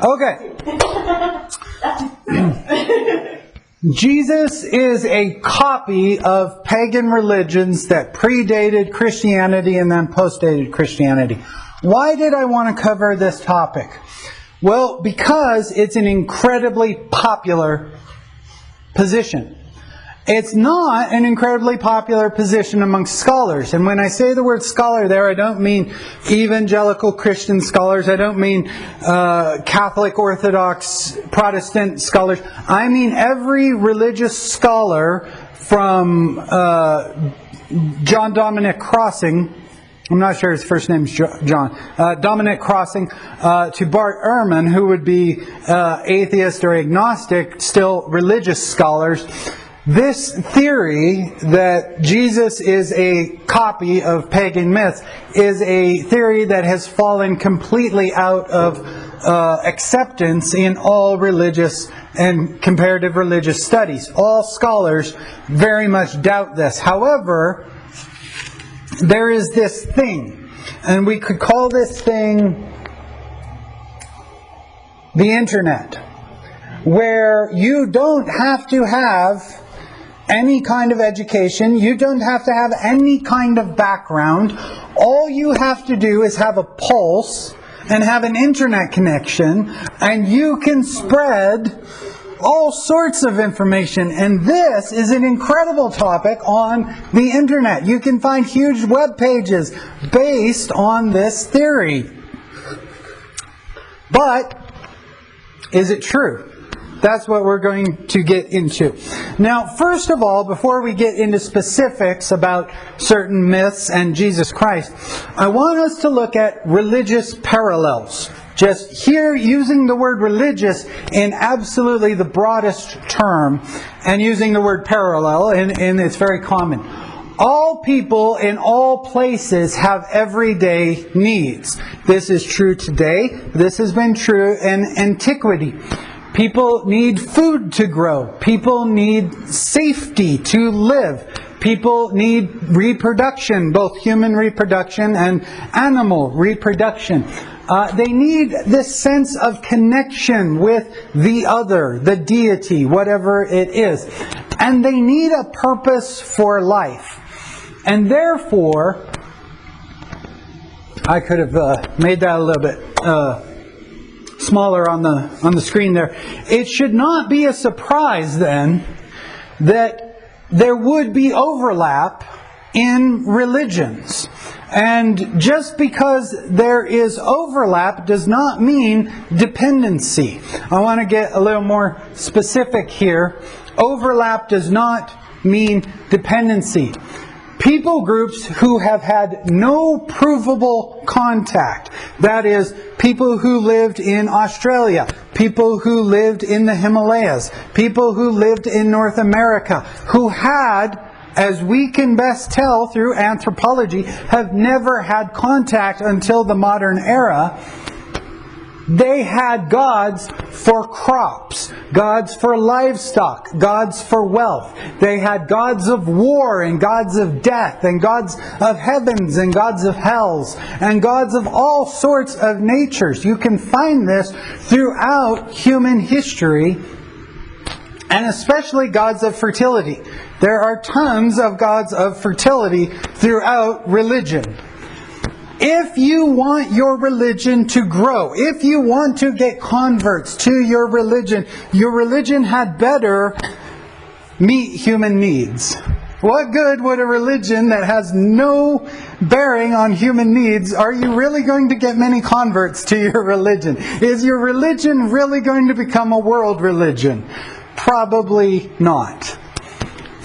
Okay. Jesus is a copy of pagan religions that predated Christianity and then postdated Christianity. Why did I want to cover this topic? Well, because it's an incredibly popular position. It's not an incredibly popular position amongst scholars. And when I say the word scholar there, I don't mean evangelical Christian scholars. I don't mean Catholic, Orthodox, Protestant scholars. I mean every religious scholar from John Dominic Crossing, I'm not sure his first name is John, Dominic Crossing, to Bart Ehrman, who would be atheist or agnostic, still religious scholars. This theory that Jesus is a copy of pagan myths is a theory that has fallen completely out of acceptance in all religious and comparative religious studies. All scholars very much doubt this. However, there is this thing, and we could call this thing the internet, where you don't have to have any kind of education. You don't have to have any kind of background. All you have to do is have a pulse and have an internet connection, and you can spread all sorts of information. And this is an incredible topic on the internet. You can find huge web pages based on this theory. But is it true? That's what we're going to get into. Now, first of all, before we get into specifics about certain myths and Jesus Christ, I want us to look at religious parallels. Just here, using the word religious in absolutely the broadest term, and using the word parallel, and it's very common. All people in all places have everyday needs. This is true today. This has been true in antiquity. People need food to grow. People need safety to live. People need reproduction, both human reproduction and animal reproduction. They need this sense of connection with the other, the deity, whatever it is. And they need a purpose for life. And therefore, I could have made that a little bit smaller on the screen there. It should not be a surprise then that there would be overlap in religions. And just because there is overlap does not mean dependency. I want to get a little more specific here. Overlap does not mean dependency. People groups who have had no provable contact, that is, people who lived in Australia, people who lived in the Himalayas, people who lived in North America, who had, as we can best tell through anthropology, have never had contact until the modern era. They had gods for crops, gods for livestock, gods for wealth. They had gods of war and gods of death and gods of heavens and gods of hells and gods of all sorts of natures. You can find this throughout human history, and especially gods of fertility. There are tons of gods of fertility throughout religion. If you want your religion to grow, if you want to get converts to your religion had better meet human needs. What good would a religion that has no bearing on human needs, are you really going to get many converts to your religion? Is your religion really going to become a world religion? Probably not.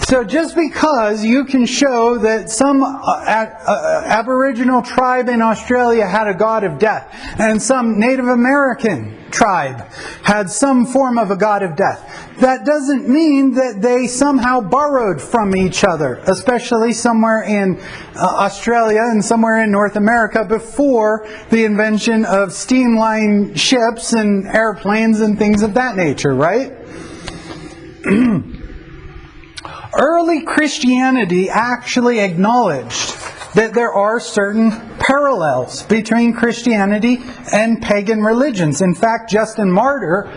So just because you can show that some Aboriginal tribe in Australia had a god of death, and some Native American tribe had some form of a god of death, that doesn't mean that they somehow borrowed from each other, especially somewhere in Australia and somewhere in North America before the invention of steamline ships and airplanes and things of that nature, right? Early Christianity actually acknowledged that there are certain parallels between Christianity and pagan religions. In fact, Justin Martyr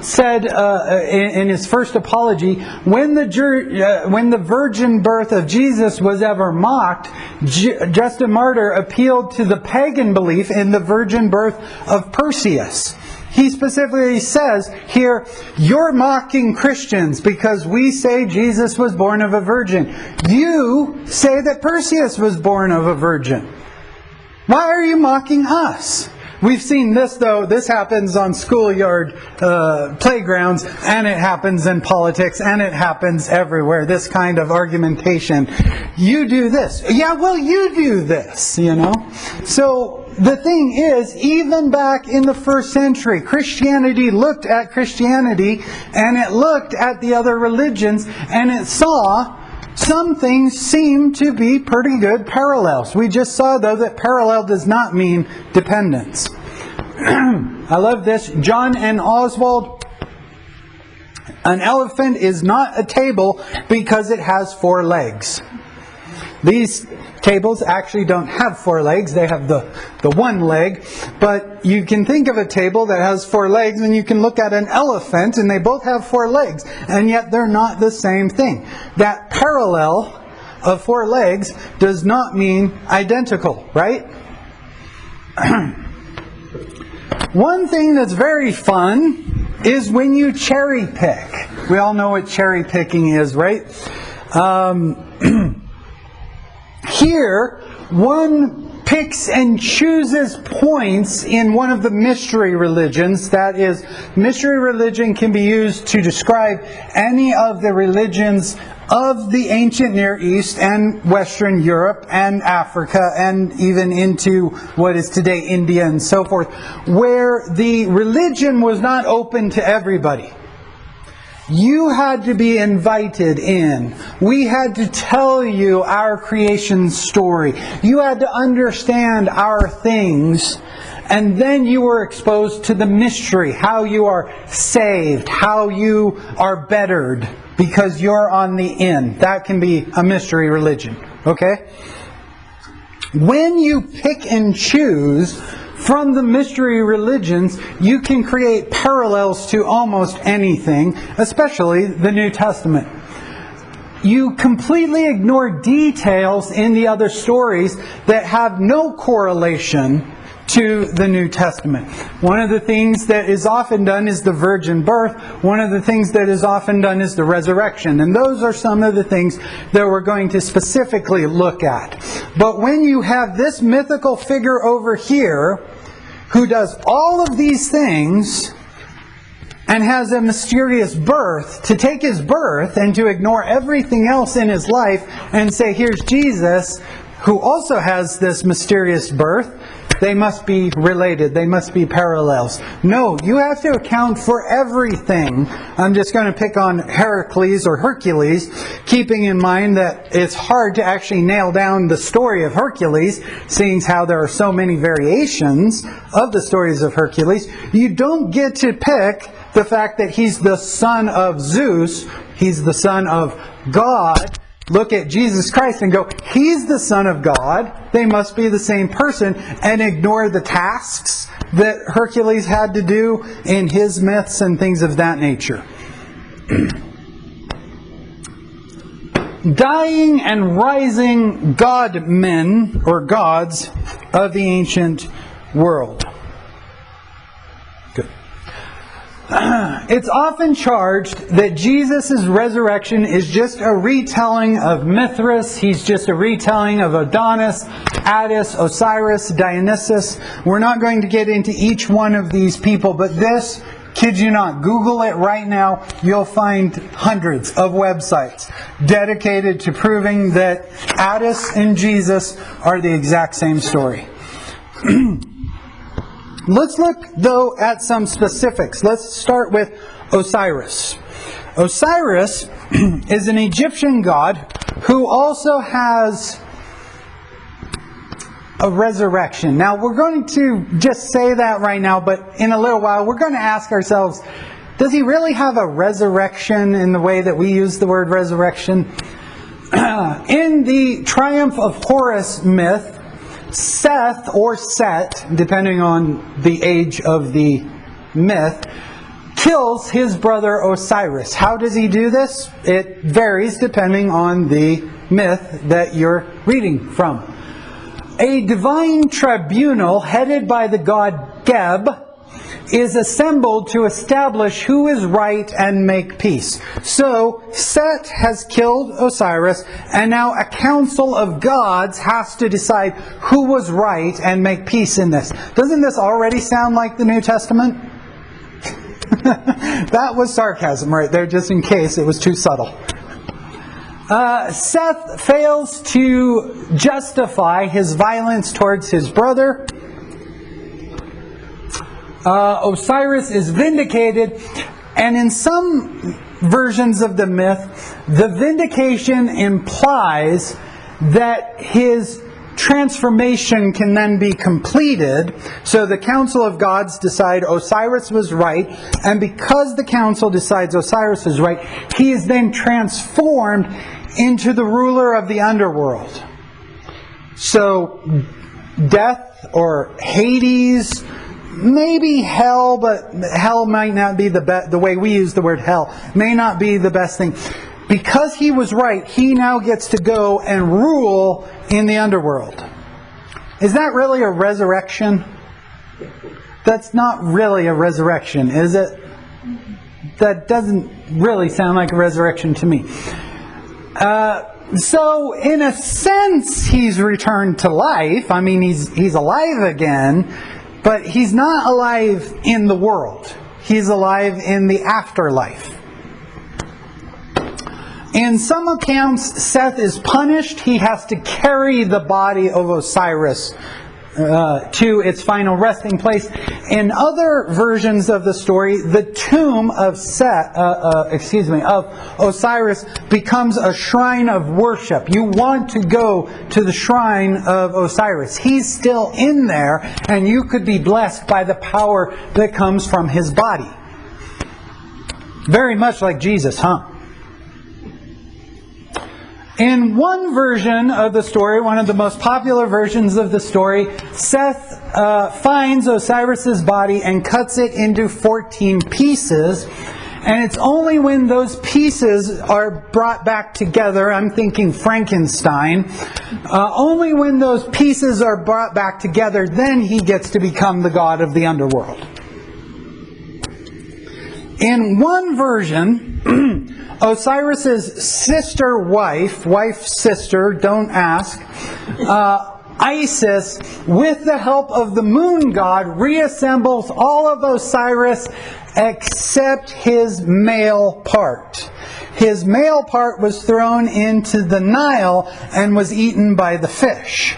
said in his first apology, when the virgin birth of Jesus was ever mocked, Justin Martyr appealed to the pagan belief in the virgin birth of Perseus. He specifically says here, you're mocking Christians because we say Jesus was born of a virgin. You say that Perseus was born of a virgin. Why are you mocking us? We've seen this, though. This happens on schoolyard playgrounds, and it happens in politics, and it happens everywhere. This kind of argumentation. You do this. Yeah, well, you do this, you know. So the thing is, even back in the first century, Christianity looked at Christianity, and it looked at the other religions, and it saw some things seem to be pretty good parallels. We just saw, though, that parallel does not mean dependence. I love this. John and Oswald. An elephant is not a table because it has 4 legs. These tables actually don't have 4 legs. They have the one leg. But you can think of a table that has 4 legs, and you can look at an elephant, and they both have 4 legs. And yet they're not the same thing. That parallel of 4 legs does not mean identical, right? One thing that's very fun is when you cherry pick. We all know what cherry picking is, right? Here, one picks and chooses points in one of the mystery religions. That is, mystery religion can be used to describe any of the religions of the ancient Near East and Western Europe and Africa and even into what is today India and so forth, where the religion was not open to everybody. You had to be invited in. We had to tell you our creation story. You had to understand our things. And then you were exposed to the mystery, how you are saved, how you are bettered because you're on the in. That can be a mystery religion. Okay? When you pick and choose from the mystery religions, you can create parallels to almost anything, especially the New Testament. You completely ignore details in the other stories that have no correlation to the New Testament. One of the things that is often done is the virgin birth. One of the things that is often done is the resurrection. And those are some of the things that we're going to specifically look at. But when you have this mythical figure over here who does all of these things and has a mysterious birth, to take his birth and to ignore everything else in his life and say, here's Jesus, who also has this mysterious birth, they must be related. They must be parallels. No, you have to account for everything. I'm just going to pick on Heracles or Hercules, keeping in mind that it's hard to actually nail down the story of Hercules, seeing how there are so many variations of the stories of Hercules. You don't get to pick the fact that he's the son of Zeus, he's the son of God. Look at Jesus Christ and go, he's the Son of God, they must be the same person, and ignore the tasks that Hercules had to do in his myths and things of that nature. Dying and rising God-men, or gods, of the ancient world. Good. It's often charged that Jesus' resurrection is just a retelling of Mithras. He's just a retelling of Adonis, Attis, Osiris, Dionysus. We're not going to get into each one of these people, but this, kid you not, Google it right now. You'll find hundreds of websites dedicated to proving that Attis and Jesus are the exact same story. Let's look, though, at some specifics. Let's start with Osiris. Osiris is an Egyptian god who also has a resurrection. Now, we're going to just say that right now, but in a little while, we're going to ask ourselves, does he really have a resurrection in the way that we use the word resurrection? In the Triumph of Horus myth, Seth, or Set, depending on the age of the myth, kills his brother Osiris. How does he do this? It varies depending on the myth that you're reading from. A divine tribunal headed by the god Geb is assembled to establish who is right and make peace. So Set has killed Osiris, and now a council of gods has to decide who was right and make peace in this. Doesn't this already sound like the New Testament? That was sarcasm right there, just in case it was too subtle. Seth fails to justify his violence towards his brother. Osiris is vindicated, and in some versions of the myth, the vindication implies that his transformation can then be completed. So the council of gods decide Osiris was right, and because the council decides Osiris is right, he is then transformed into the ruler of the underworld. So death or Hades, maybe hell, but hell might not be the way we use the word hell, may not be the best thing. Because he was right, he now gets to go and rule in the underworld. Is that really a resurrection? That's not really a resurrection, is it? That doesn't really sound like a resurrection to me. So, in a sense, he's returned to life. I mean, he's alive again, but he's not alive in the world. He's alive in the afterlife. In some accounts, Seth is punished. He has to carry the body of Osiris to its final resting place. In other versions of the story, the tomb of of Osiris becomes a shrine of worship. You want to go to the shrine of Osiris. He's still in there, and you could be blessed by the power that comes from his body. Very much like Jesus, huh? In one version of the story, one of the most popular versions of the story, Seth finds Osiris's body and cuts it into 14 pieces. And it's only when those pieces are brought back together, I'm thinking Frankenstein, only when those pieces are brought back together, then he gets to become the god of the underworld. In one version, Osiris's wife's sister, don't ask, Isis, with the help of the moon god, reassembles all of Osiris except his male part. His male part was thrown into the Nile and was eaten by the fish.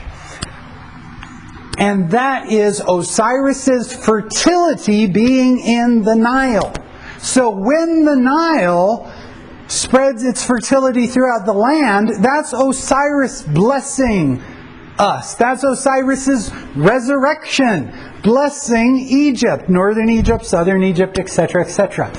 And that is Osiris's fertility being in the Nile. So when the Nile spreads its fertility throughout the land, that's Osiris blessing us. That's Osiris's resurrection, blessing Egypt, northern Egypt, southern Egypt, etc., etc.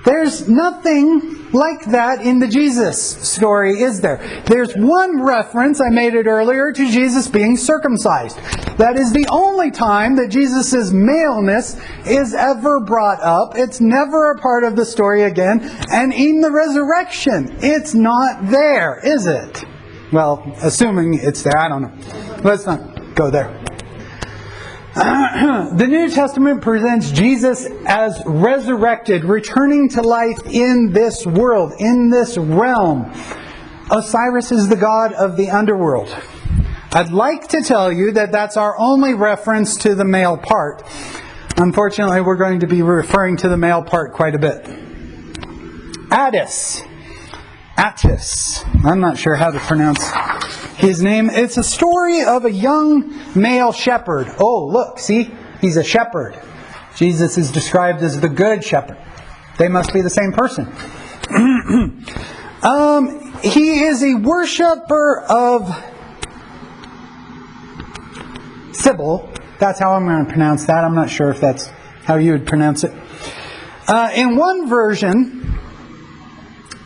There's nothing like that in the Jesus story, is there? There's one reference, I made it earlier, to Jesus being circumcised. That is the only time that Jesus' maleness is ever brought up. It's never a part of the story again. And in the resurrection, it's not there, is it? Well, assuming it's there, I don't know. Let's not go there. The New Testament presents Jesus as resurrected, returning to life in this world, in this realm. Osiris is the god of the underworld. I'd like to tell you that that's our only reference to the male part. Unfortunately, we're going to be referring to the male part quite a bit. Attis. I'm not sure how to pronounce his name. It's a story of a young male shepherd. Oh, look, see? He's a shepherd. Jesus is described as the good shepherd. They must be the same person. He is a worshiper of Sybil. That's how I'm going to pronounce that. I'm not sure if that's how you would pronounce it. In one version,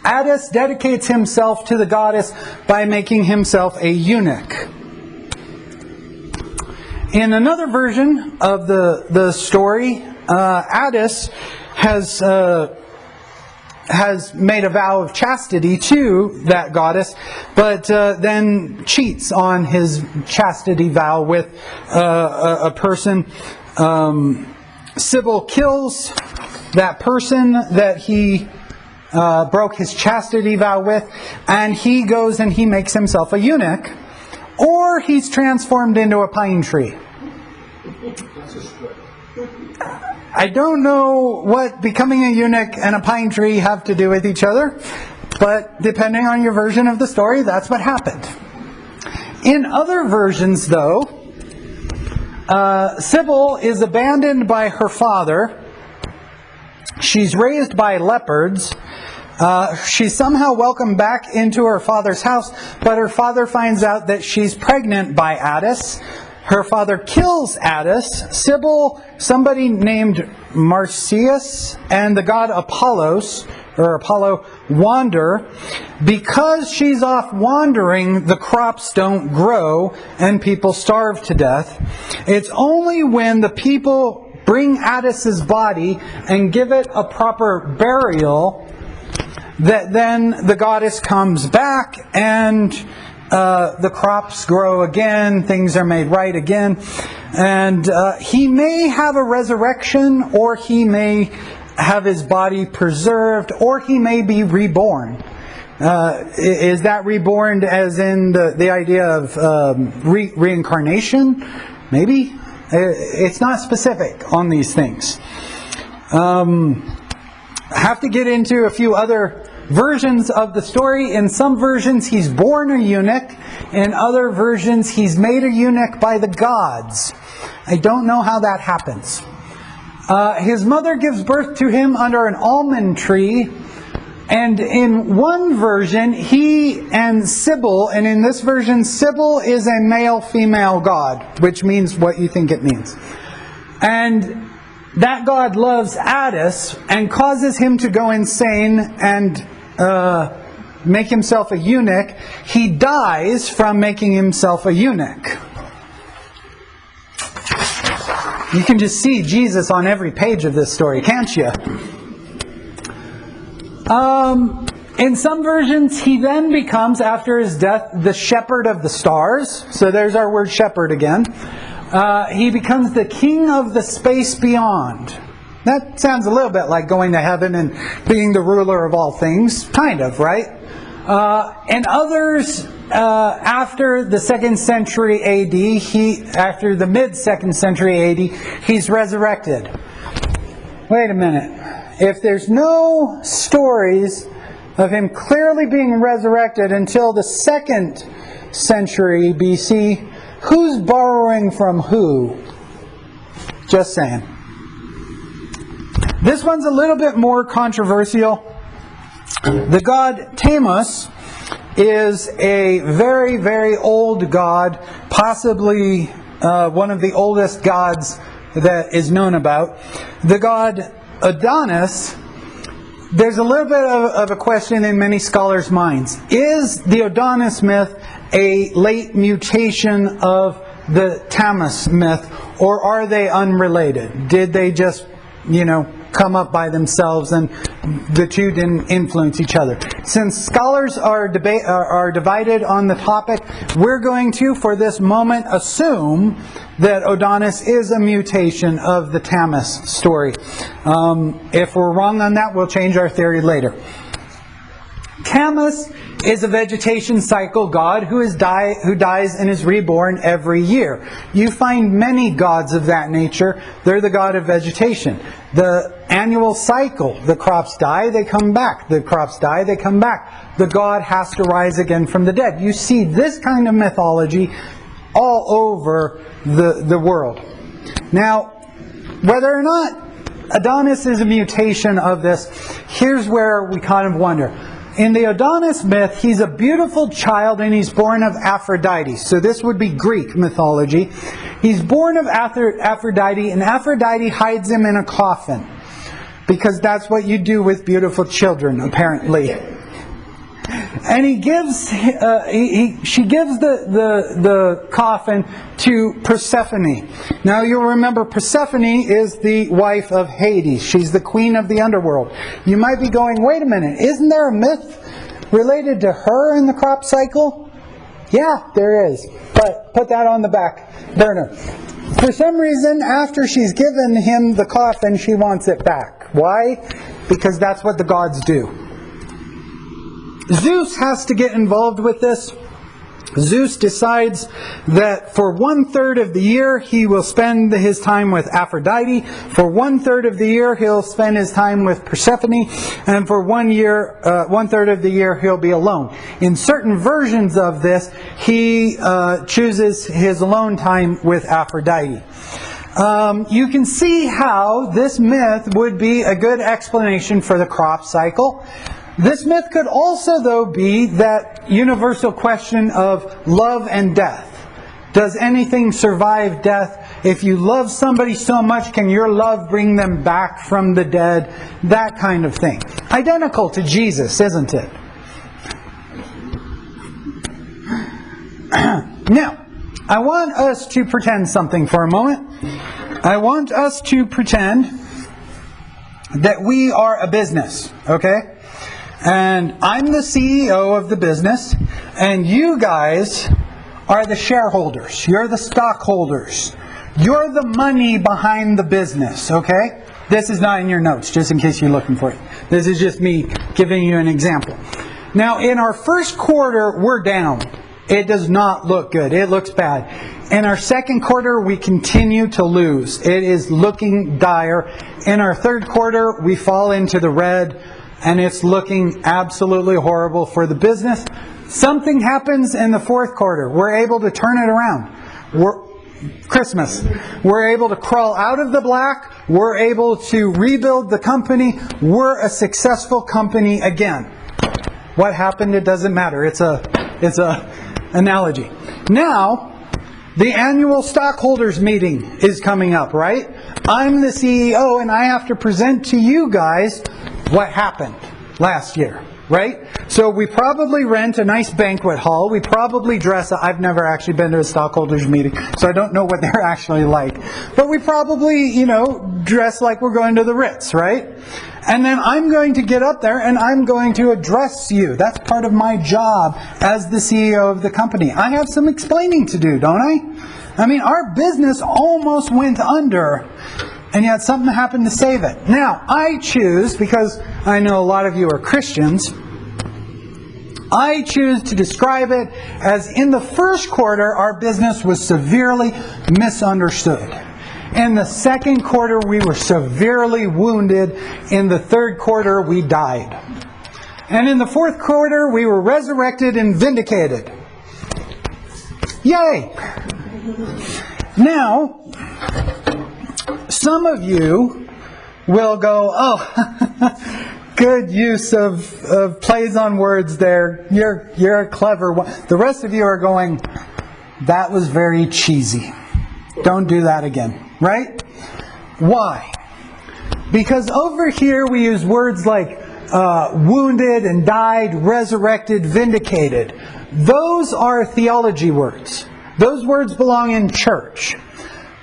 Attis dedicates himself to the goddess by making himself a eunuch. In another version of the story, Attis has made a vow of chastity to that goddess, but then cheats on his chastity vow with a person. Sybil kills that person that he broke his chastity vow with, and he goes and he makes himself a eunuch, or he's transformed into a pine tree. I don't know what becoming a eunuch and a pine tree have to do with each other, but depending on your version of the story, that's what happened. In other versions, though, Sybil is abandoned by her father. She's raised by leopards. She's somehow welcomed back into her father's house, but her father finds out that she's pregnant by Attis. Her father kills Attis. Sybil, somebody named Marsyas, and the god Apollos, or Apollo, wander. Because she's off wandering, the crops don't grow, and people starve to death. It's only when the people bring Attis's body and give it a proper burial that then the goddess comes back and the crops grow again, things are made right again, and he may have a resurrection, or he may have his body preserved, or he may be reborn. Is that reborn as in the idea of reincarnation? Maybe? It's not specific on these things. I have to get into a few other versions of the story. In some versions, he's born a eunuch. In other versions, he's made a eunuch by the gods. I don't know how that happens. His mother gives birth to him under an almond tree. And in one version, he and Sybil, and in this version, Sybil is a male-female god, which means what you think it means. And that god loves Attis and causes him to go insane and make himself a eunuch. He dies from making himself a eunuch. You can just see Jesus on every page of this story, can't you? In some versions, he then becomes, after his death, the shepherd of the stars. So there's our word shepherd again. He becomes the king of the space beyond. That sounds a little bit like going to heaven and being the ruler of all things. Kind of, right? And others, after the 2nd century AD, after the mid-2nd century AD, he's resurrected. Wait a minute. If there's no stories of him clearly being resurrected until the 2nd century BC, who's borrowing from who? Just saying. This one's a little bit more controversial. The god Tammuz is a very, very old god, possibly one of the oldest gods that is known about. The god Adonis, there's a little bit of a question in many scholars' minds. Is the Adonis myth a late mutation of the Tammuz myth, or are they unrelated? Did they just, come up by themselves and the two didn't influence each other? Since scholars are divided on the topic, we're going to, for this moment, assume that Adonis is a mutation of the Tammuz story. If we're wrong on that, we'll change our theory later. Tammuz is a vegetation cycle god who dies and is reborn every year. You find many gods of that nature. They're the god of vegetation. The annual cycle, the crops die, they come back. The crops die, they come back. The god has to rise again from the dead. You see this kind of mythology all over the world. Now, whether or not Adonis is a mutation of this, here's where we kind of wonder. In the Adonis myth, he's a beautiful child and he's born of Aphrodite. So this would be Greek mythology. He's born of Aphrodite, and Aphrodite hides him in a coffin. Because that's what you do with beautiful children, apparently. And she gives the coffin to Persephone. Now you'll remember Persephone is the wife of Hades. She's the queen of the underworld. You might be going, wait a minute, isn't there a myth related to her in the crop cycle? Yeah, there is. But put that on the back burner. For some reason, after she's given him the coffin, she wants it back. Why? Because that's what the gods do. Zeus has to get involved with this. Zeus decides that for 1/3 of the year he will spend his time with Aphrodite. For 1/3 of the year he'll spend his time with Persephone. And for 1/3 of the year he'll be alone. In certain versions of this, he chooses his alone time with Aphrodite. You can see how this myth would be a good explanation for the crop cycle. This myth could also, though, be that universal question of love and death. Does anything survive death? If you love somebody so much, can your love bring them back from the dead? That kind of thing. Identical to Jesus, isn't it? Now, I want us to pretend something for a moment. I want us to pretend that we are a business, okay? And I'm the CEO of the business, and you guys are the shareholders. You're the stockholders. You're the money behind the business, okay? This is not in your notes, just in case you're looking for it. This is just me giving you an example. Now, in our first quarter, we're down. It does not look good. It looks bad. In our second quarter, we continue to lose. It is looking dire. In our third quarter, we fall into the red. And it's looking absolutely horrible for the business. Something happens in the fourth quarter. We're able to turn it around. Christmas. We're able to crawl out of the black. We're able to rebuild the company. We're a successful company again. What happened? It doesn't matter. It's a analogy. Now, the annual stockholders meeting is coming up, right? I'm the CEO and I have to present to you guys what happened last year, right? So we probably rent a nice banquet hall. We probably dress up. I've never actually been to a stockholders meeting, so I don't know what they're actually like. But we probably, dress like we're going to the Ritz, right? And then I'm going to get up there and I'm going to address you. That's part of my job as the CEO of the company. I have some explaining to do, don't I? I mean, our business almost went under, and yet something happened to save it. Now, I choose, because I know a lot of you are Christians, I choose to describe it as in the first quarter, our business was severely misunderstood. In the second quarter, we were severely wounded. In the third quarter, we died. And in the fourth quarter, we were resurrected and vindicated. Yay! Now, some of you will go, oh, good use of plays on words there. You're a clever one. The rest of you are going, that was very cheesy. Don't do that again. Right? Why? Because over here we use words like wounded and died, resurrected, vindicated. Those are theology words. Those words belong in church.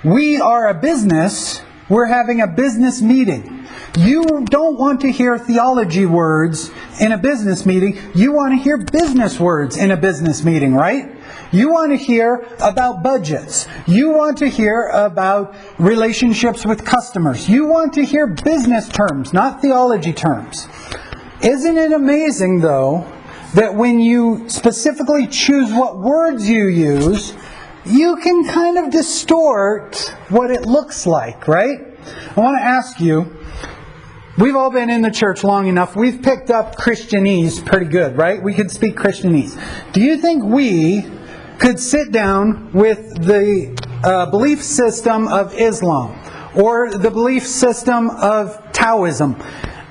We are a business. We're having a business meeting. You don't want to hear theology words in a business meeting. You want to hear business words in a business meeting, right? You want to hear about budgets. You want to hear about relationships with customers. You want to hear business terms, not theology terms. Isn't it amazing, though, that when you specifically choose what words you use, you can kind of distort what it looks like, right? I want to ask you, we've all been in the church long enough. We've picked up Christianese pretty good, right? We could speak Christianese. Do you think we could sit down with the belief system of Islam or the belief system of Taoism,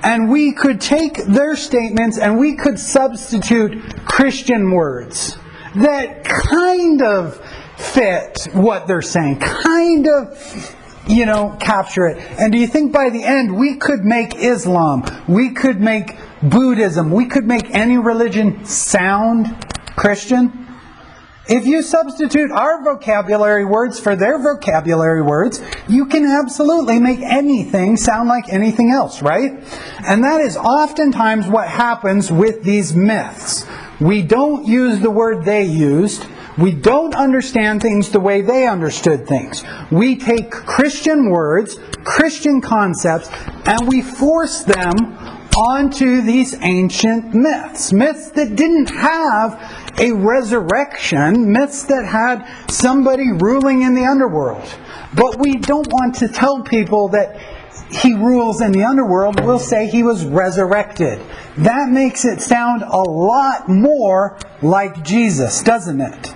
and we could take their statements and we could substitute Christian words that kind of fit what they're saying, kind of, capture it? And do you think by the end we could make Islam, we could make Buddhism. We could make any religion sound Christian. If you substitute our vocabulary words for their vocabulary words, you can absolutely make anything sound like anything else, right? And that is oftentimes what happens with these myths. We don't use the word they used. We don't understand things the way they understood things. We take Christian words, Christian concepts, and we force them onto these ancient myths. Myths that didn't have a resurrection, myths that had somebody ruling in the underworld. But we don't want to tell people that he rules in the underworld. We'll say he was resurrected. That makes it sound a lot more like Jesus, doesn't it?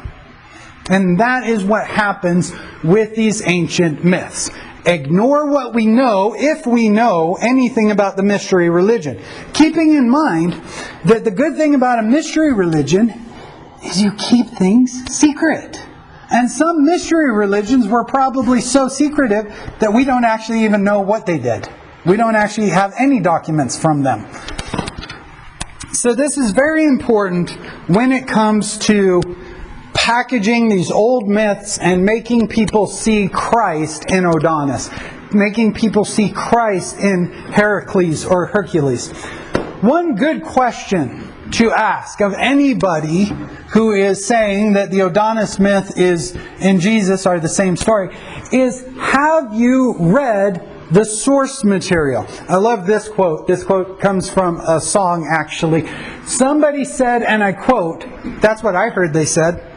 And that is what happens with these ancient myths. Ignore what we know if we know anything about the mystery religion. Keeping in mind that the good thing about a mystery religion is you keep things secret. And some mystery religions were probably so secretive that we don't actually even know what they did. We don't actually have any documents from them. So this is very important when it comes to packaging these old myths and making people see Christ in Adonis, making people see Christ in Heracles or Hercules. One good question to ask of anybody who is saying that the Adonis myth is and Jesus are the same story is, have you read the source material? I love this quote. This quote comes from a song, actually. Somebody said, and I quote, that's what I heard they said.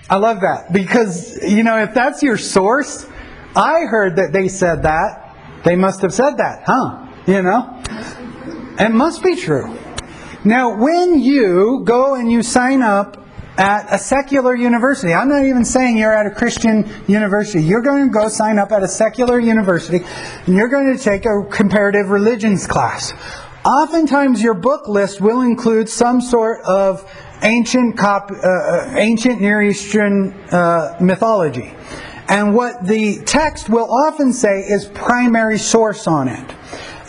I love that, because, if that's your source, I heard that they said that, they must have said that, huh? It must be true. Now, when you go and you sign up at a secular university, I'm not even saying you're at a Christian university, you're going to go sign up at a secular university, and you're going to take a comparative religions class. Oftentimes your book list will include some sort of ancient Near Eastern mythology. And what the text will often say is primary source on it.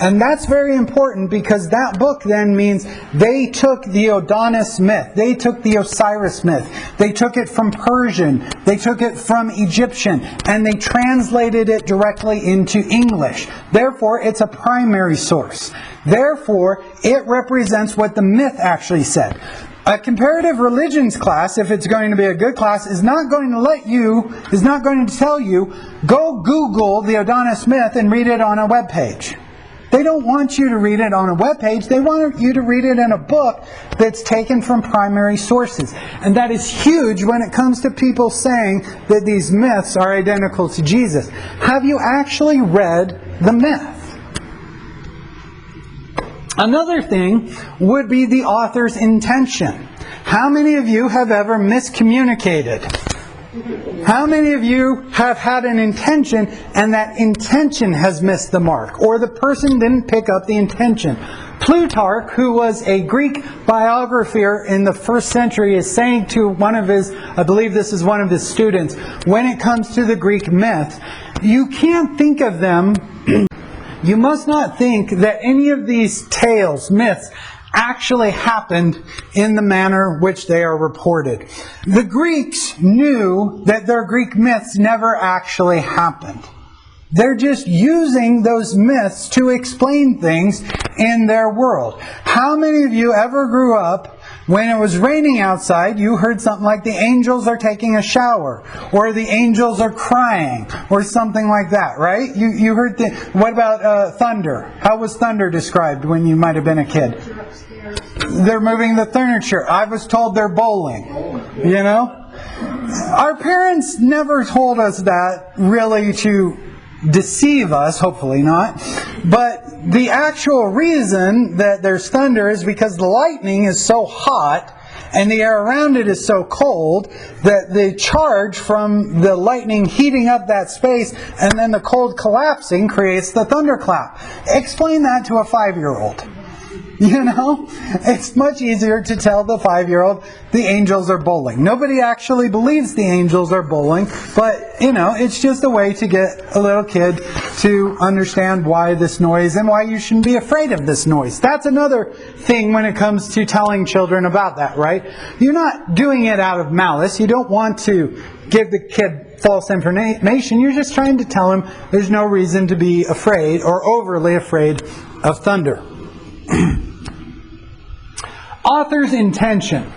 And that's very important, because that book then means they took the Adonis myth, they took the Osiris myth, they took it from Persian, they took it from Egyptian, and they translated it directly into English. Therefore, it's a primary source. Therefore, it represents what the myth actually said. A comparative religions class, if it's going to be a good class, is not going to tell you, go Google the Adonis myth and read it on a web page. They don't want you to read it on a web page. They want you to read it in a book that's taken from primary sources. And that is huge when it comes to people saying that these myths are identical to Jesus. Have you actually read the myth? Another thing would be the author's intention. How many of you have ever miscommunicated? How many of you have had an intention and that intention has missed the mark, or the person didn't pick up the intention? Plutarch, who was a Greek biographer in the 1st century, is saying to one of his, I believe this is one of his students, when it comes to the Greek myth, you can't think of them, you must not think that any of these tales, myths, actually happened in the manner which they are reported. The Greeks knew that their Greek myths never actually happened. They're just using those myths to explain things in their world. How many of you ever grew up when it was raining outside, you heard something like the angels are taking a shower, or the angels are crying, or something like that, right? You heard what about thunder? How was thunder described when you might have been a kid? They're moving the furniture. I was told they're bowling. Our parents never told us that really to deceive us, hopefully not. But the actual reason that there's thunder is because the lightning is so hot and the air around it is so cold that the charge from the lightning heating up that space and then the cold collapsing creates the thunderclap. Explain that to a 5-year-old. It's much easier to tell the 5-year-old the angels are bowling. Nobody actually believes the angels are bowling, but, it's just a way to get a little kid to understand why this noise and why you shouldn't be afraid of this noise. That's another thing when it comes to telling children about that, right? You're not doing it out of malice. You don't want to give the kid false information. You're just trying to tell him there's no reason to be afraid or overly afraid of thunder. Author's intention.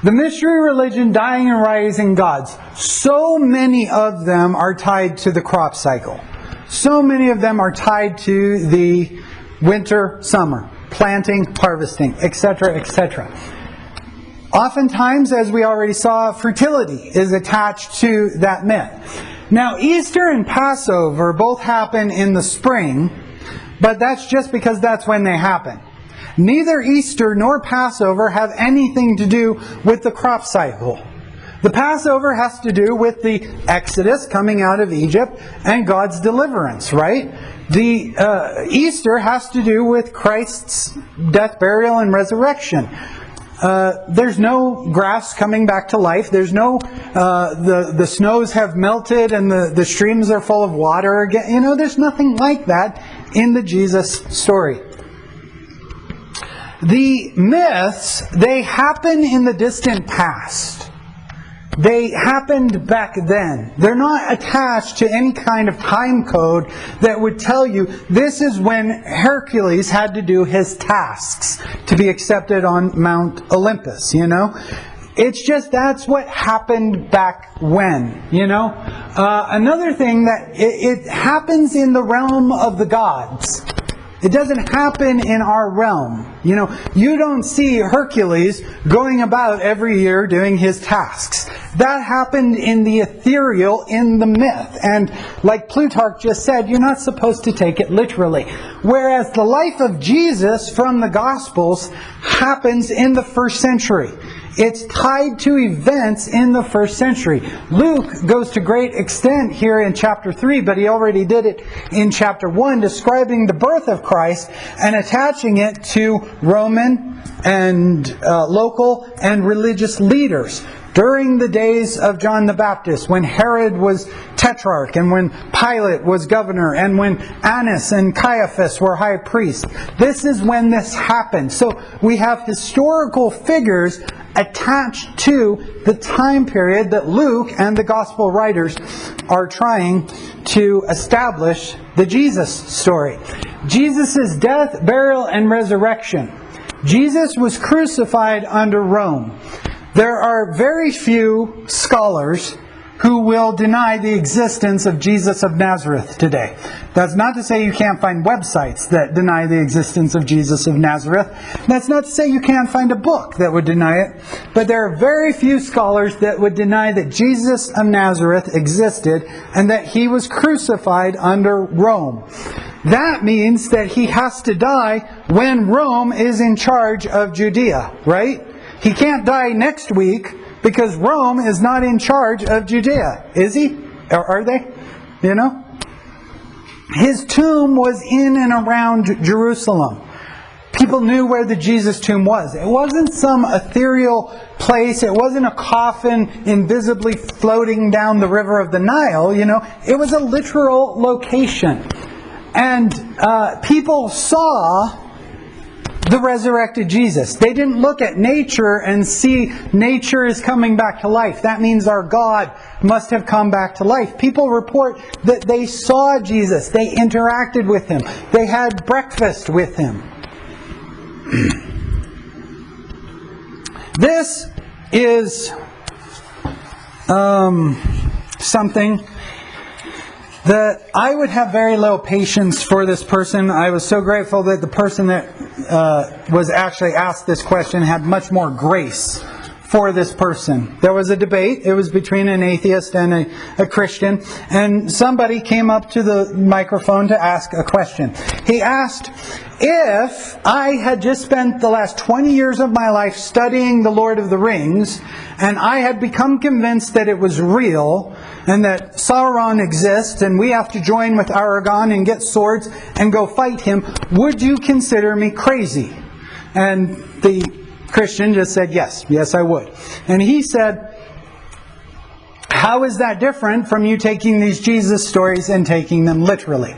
The mystery religion, dying and rising gods. So many of them are tied to the crop cycle. So many of them are tied to the winter, summer, planting, harvesting, etc., etc. Oftentimes, as we already saw, fertility is attached to that myth. Now, Easter and Passover both happen in the spring, but that's just because that's when they happen. Neither Easter nor Passover have anything to do with the crop cycle. The Passover has to do with the Exodus coming out of Egypt and God's deliverance, right? The Easter has to do with Christ's death, burial, and resurrection. There's no grass coming back to life. There's no, the snows have melted and the streams are full of water again. There's nothing like that in the Jesus story. The myths, they happen in the distant past. They happened back then. They're not attached to any kind of time code that would tell you this is when Hercules had to do his tasks to be accepted on Mount Olympus, It's just that's what happened back when, Another thing that it happens in the realm of the gods. It doesn't happen in our realm. You don't see Hercules going about every year doing his tasks. That happened in the ethereal, in the myth. And like Plutarch just said, you're not supposed to take it literally. Whereas the life of Jesus from the Gospels happens in the first century. It's tied to events in the first century. Luke goes to great extent here in chapter 3, but he already did it in chapter 1, describing the birth of Christ and attaching it to Roman and local and religious leaders. During the days of John the Baptist, when Herod was tetrarch, and when Pilate was governor, and when Annas and Caiaphas were high priests. This is when this happened. So we have historical figures attached to the time period that Luke and the gospel writers are trying to establish the Jesus story. Jesus' death, burial, and resurrection. Jesus was crucified under Rome. There are very few scholars who will deny the existence of Jesus of Nazareth today. That's not to say you can't find websites that deny the existence of Jesus of Nazareth. That's not to say you can't find a book that would deny it. But there are very few scholars that would deny that Jesus of Nazareth existed and that he was crucified under Rome. That means that he has to die when Rome is in charge of Judea, right? He can't die next week because Rome is not in charge of Judea. Is he? Or are they? His tomb was in and around Jerusalem. People knew where the Jesus tomb was. It wasn't some ethereal place. It wasn't a coffin invisibly floating down the river of the Nile. It was a literal location. And people saw the resurrected Jesus. They didn't look at nature and see nature is coming back to life. That means our God must have come back to life. People report that they saw Jesus. They interacted with him. They had breakfast with him. This is something that I would have very little patience for this person. I was so grateful that the person that was actually asked this question had much more grace for this person. There was a debate. It was between an atheist and a Christian. And somebody came up to the microphone to ask a question. He asked, if I had just spent the last 20 years of my life studying The Lord of the Rings, and I had become convinced that it was real, and that Sauron exists, and we have to join with Aragorn and get swords and go fight him, would you consider me crazy? And the Christian just said, yes, I would. And he said, how is that different from you taking these Jesus stories and taking them literally?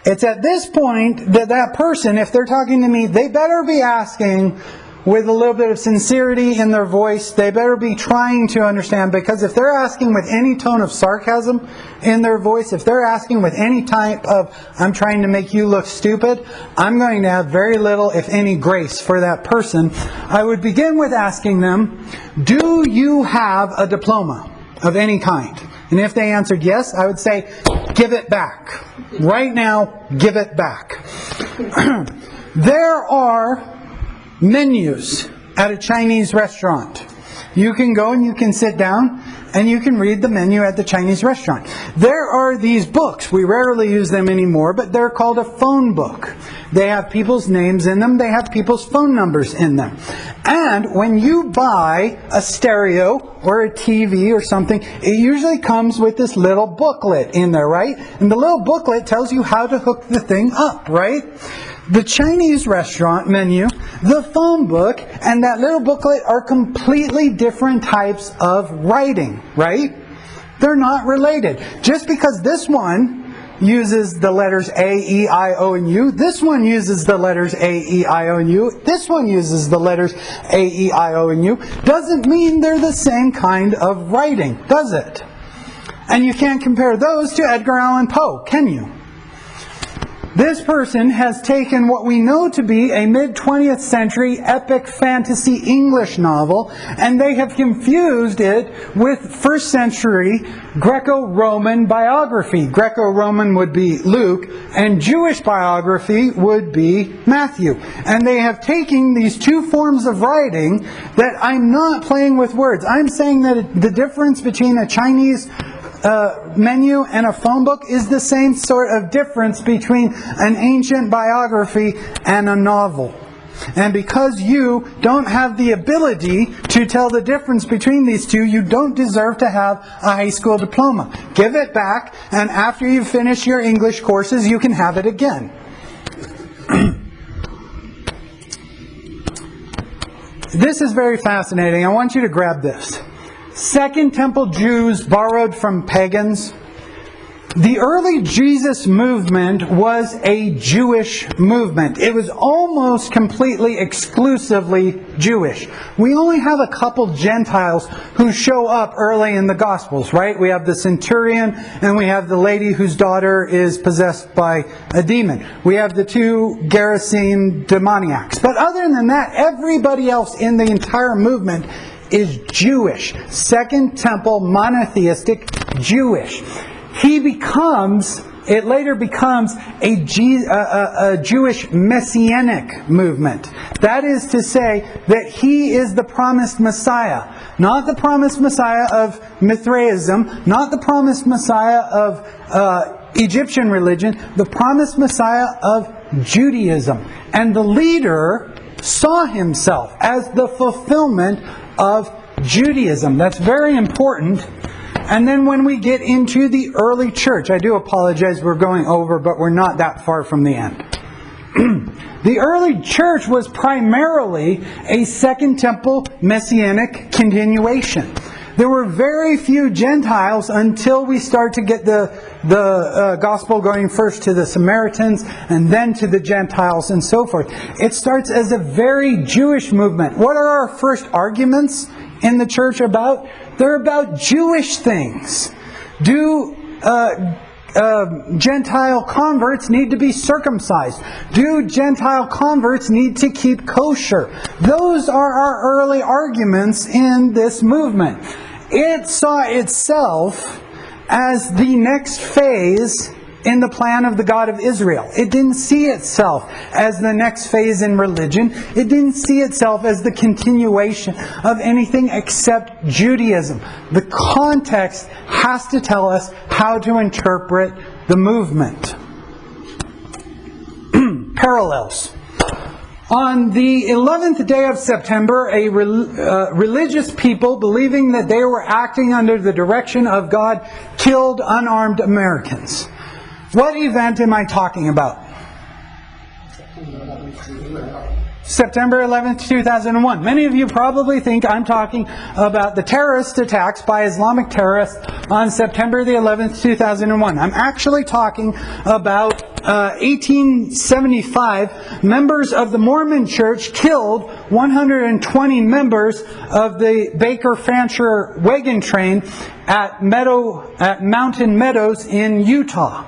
It's at this point that that person, if they're talking to me, they better be asking with a little bit of sincerity in their voice. They better be trying to understand, because if they're asking with any tone of sarcasm in their voice, if they're asking with any type of, I'm trying to make you look stupid, I'm going to have very little, if any, grace for that person. I would begin with asking them, do you have a diploma of any kind? And if they answered yes, I would say, give it back. Right now, give it back. There are menus at a Chinese restaurant. You can go and you can sit down and you can read the menu at the Chinese restaurant. There are these books. We rarely use them anymore, but they're called a phone book. They have people's names in them. They have people's phone numbers in them. And when you buy a stereo or a TV or something, it usually comes with this little booklet in there, right? And the little booklet tells you how to hook the thing up, right? The Chinese restaurant menu, the phone book, and that little booklet are completely different types of writing, right? They're not related. Just because this one uses the letters A, E, I, O, and U, this one uses the letters A, E, I, O, and U, this one uses the letters A, E, I, O, and U, doesn't mean they're the same kind of writing, does it? And you can't compare those to Edgar Allan Poe, can you? This person has taken what we know to be a mid-20th century epic fantasy English novel, and they have confused it with first century Greco-Roman biography. Greco-Roman would be Luke, and Jewish biography would be Matthew. And they have taken these two forms of writing that I'm not playing with words. I'm saying that the difference between a Chinese menu and a phone book is the same sort of difference between an ancient biography and a novel. And because you don't have the ability to tell the difference between these two, you don't deserve to have a high school diploma. Give it back, and after you finish your English courses, you can have it again. This is very fascinating. I want you to grab this. Second Temple Jews borrowed from pagans. The early Jesus movement was a Jewish movement. It was almost completely exclusively Jewish. We only have a couple Gentiles who show up early in the Gospels, right? We have the centurion and we have the lady whose daughter is possessed by a demon. We have the two Gerasene demoniacs. But other than that, everybody else in the entire movement is Jewish. Second Temple, monotheistic, Jewish. It later becomes a Jewish messianic movement. That is to say that he is the promised Messiah. Not the promised Messiah of Mithraism, not the promised Messiah of Egyptian religion, the promised Messiah of Judaism. And the leader saw himself as the fulfillment of Judaism. That's very important. And then when we get into the early church, I do apologize, we're going over, but we're not that far from the end. The early church was primarily a Second Temple messianic continuation. There were very few Gentiles until we start to get the gospel going first to the Samaritans and then to the Gentiles and so forth. It starts as a very Jewish movement. What are our first arguments in the church about? They're about Jewish things. Do Gentile converts need to be circumcised? Do Gentile converts need to keep kosher? Those are our early arguments in this movement. It saw itself as the next phase in the plan of the God of Israel. It didn't see itself as the next phase in religion. It didn't see itself as the continuation of anything except Judaism. The context has to tell us how to interpret the movement. Parallels. On the 11th day of September, a religious people, believing that they were acting under the direction of God, killed unarmed Americans. What event am I talking about? September 11th, 2001. Many of you probably think I'm talking about the terrorist attacks by Islamic terrorists on September the 11th, 2001. I'm actually talking about 1875. Members of the Mormon Church killed 120 members of the Baker Fancher wagon train at Mountain Meadows in Utah.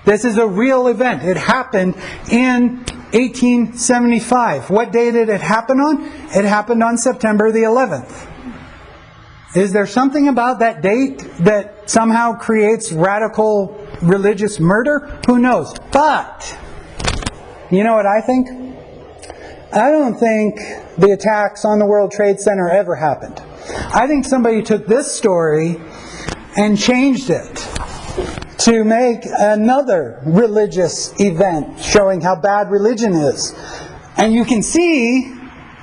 This is a real event. It happened in 1875. What day did it happen on? It happened on September the 11th. Is there something about that date that somehow creates radical religious murder? Who knows? But, you know what I think? I don't think the attacks on the World Trade Center ever happened. I think somebody took this story and changed it to make another religious event showing how bad religion is. And you can see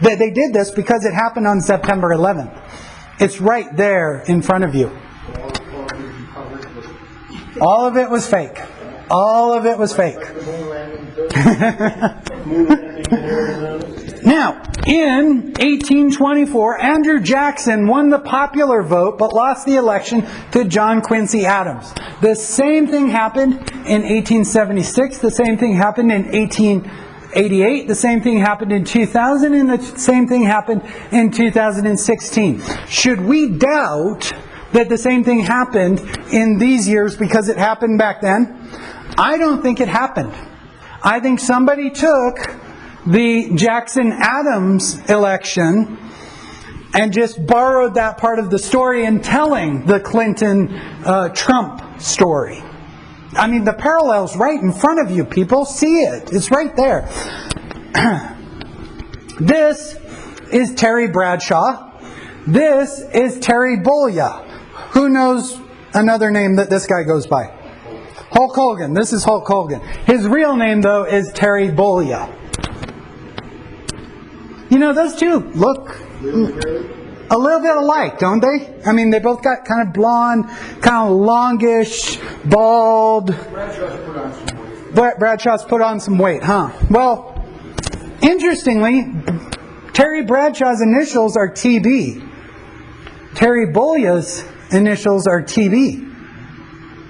that they did this because it happened on September 11th. It's right there in front of you. All of it was fake. All of it was fake. Now, in 1824, Andrew Jackson won the popular vote but lost the election to John Quincy Adams. The same thing happened in 1876. The same thing happened in 1888. The same thing happened in 2000. And the same thing happened in 2016. Should we doubt that the same thing happened in these years because it happened back then? I don't think it happened. I think somebody took the Jackson-Adams election and just borrowed that part of the story in telling the Clinton-Trump story. I mean, the parallel's right in front of you, people. See it. It's right there. This is Terry Bradshaw. This is Terry Bollea. Who knows another name that this guy goes by? Hulk Hogan. This is Hulk Hogan. His real name, though, is Terry Bollea. You know, those two look a little bit alike, don't they? I mean, they both got kind of blonde, kind of longish, bald. Bradshaw's put on some weight, huh? Well, interestingly, Terry Bradshaw's initials are TB. Terry Bollea's initials are TB.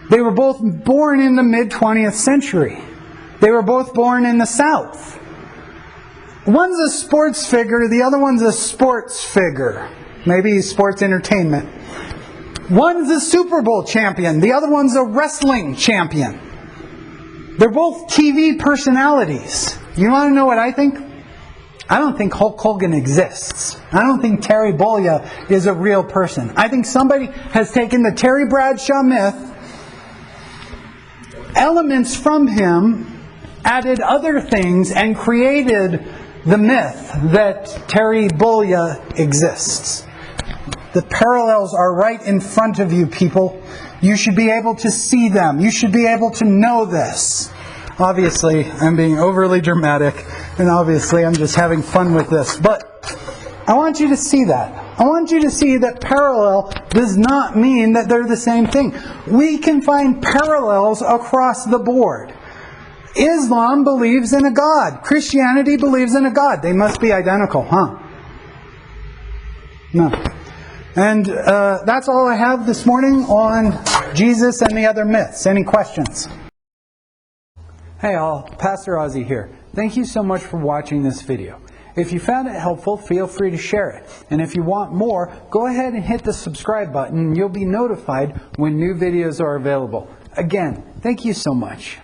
They were both born in the mid-20th century. They were both born in the South. One's a sports figure, the other one's a sports figure. Maybe sports entertainment. One's a Super Bowl champion, the other one's a wrestling champion. They're both TV personalities. You want to know what I think? I don't think Hulk Hogan exists. I don't think Terry Bollea is a real person. I think somebody has taken the Terry Bradshaw myth, elements from him, added other things, and created the myth that Terry Bollea exists. The parallels are right in front of you, people. You should be able to see them. You should be able to know this. Obviously, I'm being overly dramatic, and obviously I'm just having fun with this. But I want you to see that. I want you to see that parallel does not mean that they're the same thing. We can find parallels across the board. Islam believes in a God. Christianity believes in a God. They must be identical, huh? No. And that's all I have this morning on Jesus and the other myths. Any questions? Hey all, Pastor Ozzy here. Thank you so much for watching this video. If you found it helpful, feel free to share it. And if you want more, go ahead and hit the subscribe button and you'll be notified when new videos are available. Again, thank you so much.